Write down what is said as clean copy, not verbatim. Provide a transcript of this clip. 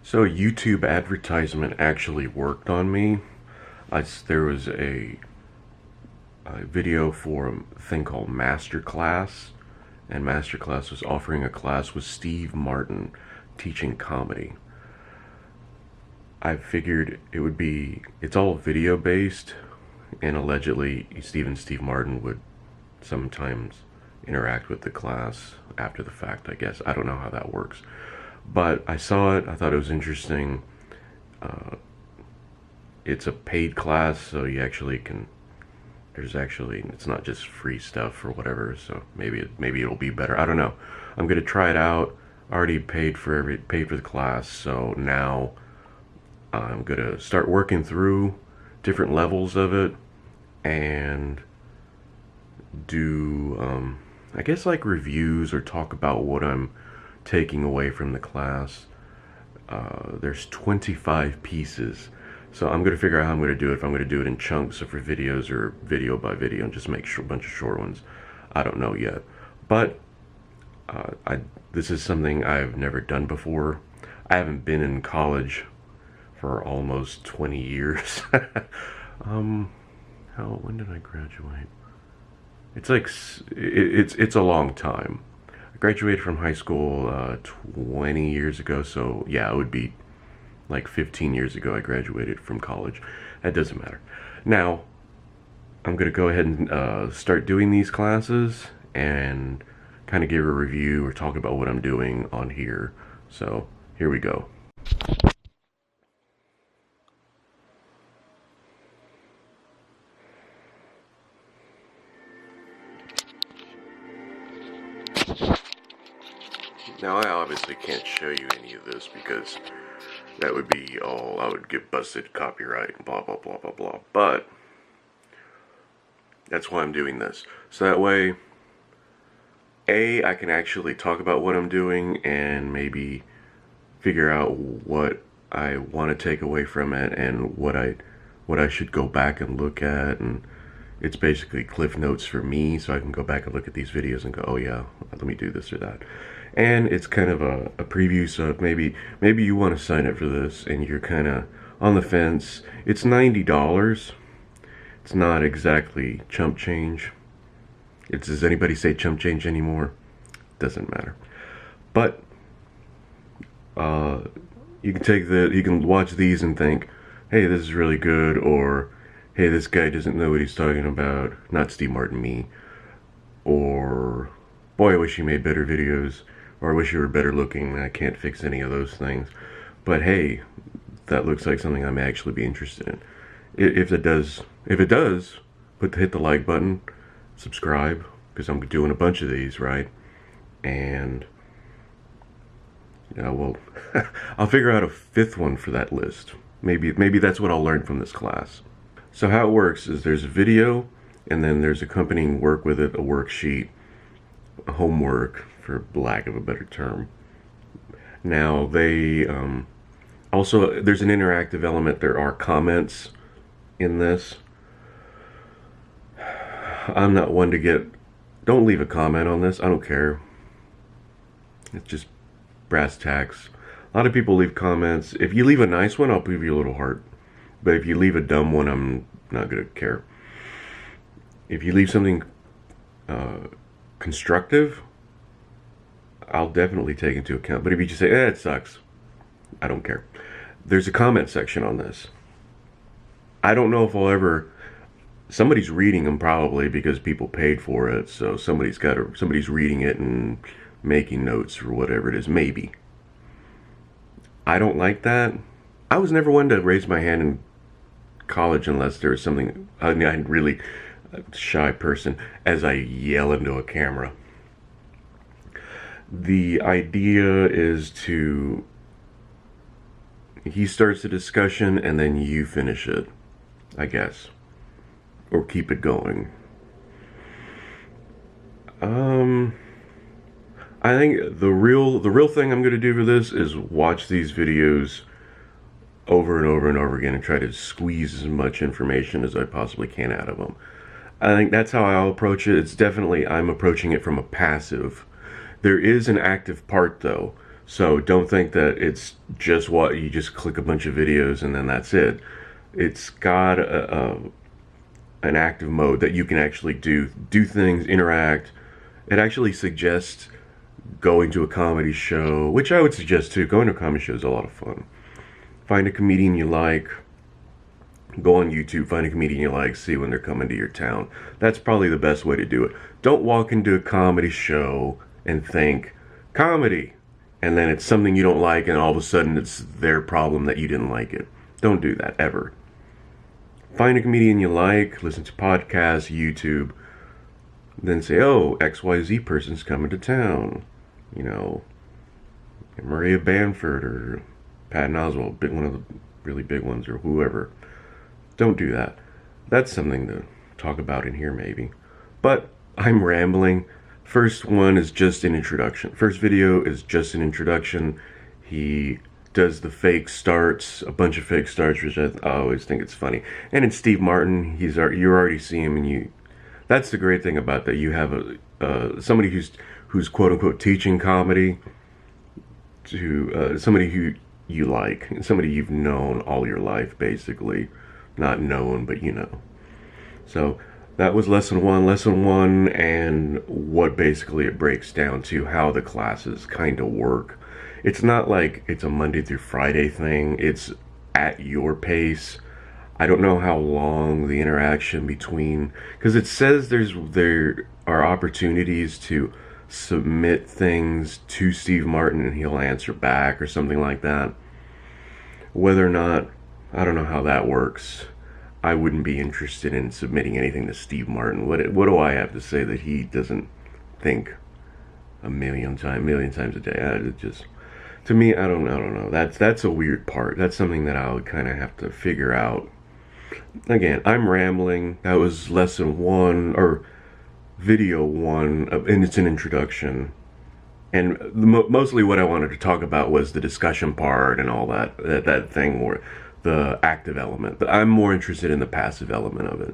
So a YouTube advertisement actually worked on me. There was a video for a thing called Masterclass, and Masterclass was offering a class with Steve Martin teaching comedy. I figured it's all video based, and allegedly Steve Martin would sometimes interact with the class after the fact, I guess. I don't know how that works. But I saw it, I thought it was interesting. It's a paid class, so you actually can. It's not just free stuff or whatever. So maybe it'll be better. I don't know. I'm gonna try it out. I already paid for the class, so now I'm gonna start working through different levels of it and do I guess like reviews or talk about what I'm taking away from the class. There's 25 pieces. So I'm going to figure out how I'm going to do it. If I'm going to do it in chunks or for videos or video by video and just make a bunch of short ones. I don't know yet. But this is something I've never done before. I haven't been in college for almost 20 years. When did I graduate? It's like it's a long time. I graduated from high school 20 years ago, so yeah, it would be like 15 years ago I graduated from college. That doesn't matter. Now, I'm going to go ahead and start doing these classes and kind of give a review or talk about what I'm doing on here. So, here we go. Now, I obviously can't show you any of this because that would be all, I would get busted copyright and blah, blah, blah, blah, blah. But that's why I'm doing this. So that way, I can actually talk about what I'm doing and maybe figure out what I want to take away from it and what I should go back and look at. And it's basically cliff notes for me, so I can go back and look at these videos and go, oh yeah, let me do this or that. And it's kind of a preview, so maybe you want to sign up for this and you're kind of on the fence. It's $90. It's not exactly chump change. Does anybody say chump change anymore? Doesn't matter. But you can watch these and think, hey, this is really good, or hey, this guy doesn't know what he's talking about. Not Steve Martin, me. Or boy, I wish he made better videos. Or I wish you were better looking. I can't fix any of those things. But hey, that looks like something I may actually be interested in. If it does, hit the like button, subscribe, because I'm doing a bunch of these, right? And well, I'll figure out a fifth one for that list. Maybe that's what I'll learn from this class. So how it works is there's a video, and then there's accompanying work with it, a worksheet, a homework, for lack of a better term. Now they also, there's an interactive element. There are comments in this. I'm not one to don't leave a comment on this. I don't care. It's just brass tacks. A lot of people leave comments. If you leave a nice one, I'll give you a little heart. But if you leave a dumb one, I'm not going to care. If you leave something constructive, I'll definitely take into account. But if you just say, it sucks, I don't care. There's a comment section on this. I don't know if somebody's reading them probably because people paid for it. So somebody's reading it and making notes or whatever it is. Maybe. I don't like that. I was never one to raise my hand in college unless there was something. I'm really a shy person as I yell into a camera. The idea is he starts the discussion and then you finish it, I guess, or keep it going. I think the real thing I'm going to do for this is watch these videos over and over and over again and try to squeeze as much information as I possibly can out of them. I think that's how I'll approach it. I'm approaching it from a passive. There is an active part though, So don't think that it's just what you just click a bunch of videos and then that's it. It's got an active mode that you can actually do things, interact. It actually suggests going to a comedy show, which I would suggest too. Going to a comedy show is a lot of fun. Find a comedian you like. Go on YouTube, find a comedian you like, see when they're coming to your town. That's probably the best way to do it. Don't walk into a comedy show and think, comedy, and then it's something you don't like and all of a sudden it's their problem that you didn't like it. Don't do that, ever. Find a comedian you like, listen to podcasts, YouTube, then say, oh, XYZ person's coming to town. You know, Maria Bamford or Patton Oswalt, one of the really big ones, or whoever. Don't do that. That's something to talk about in here maybe. But I'm rambling. First one is just an introduction. First video is just an introduction. He does the fake starts, a bunch of fake starts, which I always think it's funny. And it's Steve Martin. You already see him, and that's the great thing about that. You have somebody who's quote unquote teaching comedy to somebody who you like, somebody you've known all your life, basically. Not known, but you know. So that was lesson one, and what basically it breaks down to how the classes kind of work. It's not like it's a Monday through Friday thing. It's at your pace. I don't know how long the interaction between, because it says there are opportunities to submit things to Steve Martin and he'll answer back or something like that. Whether or not, I don't know how that works. I wouldn't be interested in submitting anything to Steve Martin. What do I have to say that he doesn't think a million times a day? It just, to me, I don't know. That's a weird part. That's something that I would kind of have to figure out. Again, I'm rambling. That was lesson one, or video one, and it's an introduction. And mostly what I wanted to talk about was the discussion part and all that thing, or the active element. But I'm more interested in the passive element of it.